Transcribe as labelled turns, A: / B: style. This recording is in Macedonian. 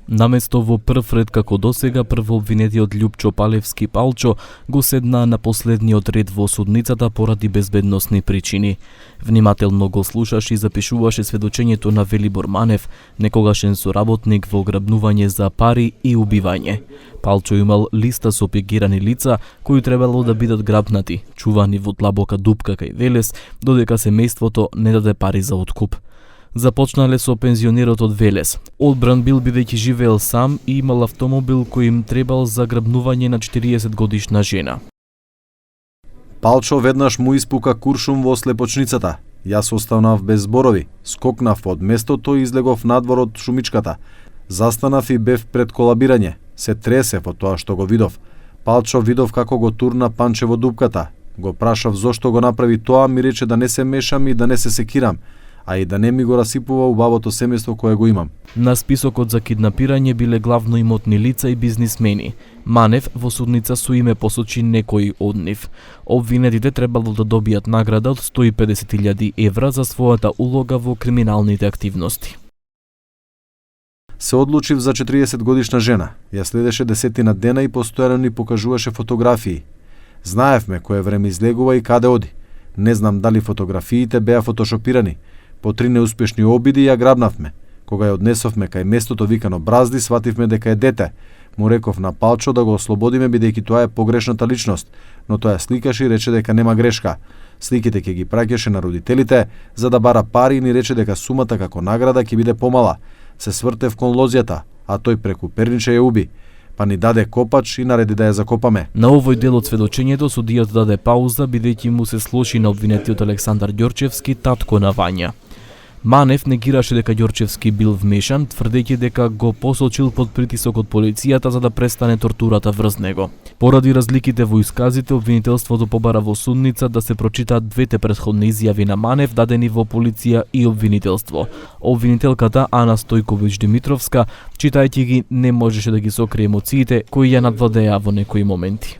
A: Наместо во прв ред како досега, првообвинетиот Љупчо Палевски Палчо го седна на последниот ред во судницата поради безбедносни причини. Внимателно го слушаш и запишуваше сведочењето на Велибор Манев, некогашен соработник во грабнување за пари и убивање. Палчо имал листа со пегирани лица кои требало да бидат грабнати, чувани во длабока дупка кај Велес, додека семејството не даде пари за откуп. Започнале со пензионерот од Велес. Одбран бил бидејќи живеел сам и имал автомобил кој им требал за грабнување на 40 годишна жена.
B: Палчо веднаш му испука куршум во слепочницата. Јас останав без зборови, скокнав од местото и излегов надвор од шумичката. Застанав и бев пред колабирање. Се тресев од тоа што го видов. Палчо видов како го турна Панче во дупката. Го прашав зошто го направи тоа, ми рече да не се мешам и да не се секирам, а и да не ми го расипува убавото семејство кое го имам.
A: На списокот за киднапирање биле главно имотни лица и бизнисмени. Манев во судница со име посочи некои од нив. Обвинетите требало да добијат награда од 150.000 евра за својата улога во криминалните активности.
B: Се одлучив за 40 годишна жена. Ја следеше 10 дена и постојано ни покажуваше фотографии. Знаевме кое време излегува и каде оди. Не знам дали фотографиите беа фотошопирани. По 3 неуспешни обиди ја грабнавме. Кога ја однесовме кај местото викано Бразди, свативме дека е дете. Му реков на Палчо да го ослободиме бидејќи тоа е погрешната личност, но тоа сликаше и рече дека нема грешка. Сликите ќе ги праќаше на родителите за да бара пари и ни рече дека сумата како награда ќе биде помала. Се свртев кон лозјата, а тој преку перниче ја уби. Па ни даде копач и нареди да ја закопаме.
A: На овој дел од сведочењето судијата даде пауза бидејќи му се слоши на обвинетиот Александар Ѓорчевски, татко на Вања. Манев негираше дека Ѓорчевски бил вмешан, тврдејќи дека го посочил под притисок од полицијата за да престане тортурата врз него. Поради разликите во исказите, обвинителството побара во судница да се прочитаат двете претходни изјави на Манев дадени во полиција и обвинителство. Обвинителката Ана Стојковиќ Димитровска, читајќи ги, не можеше да ги сокрие емоциите кои ја надвладеа во некои моменти.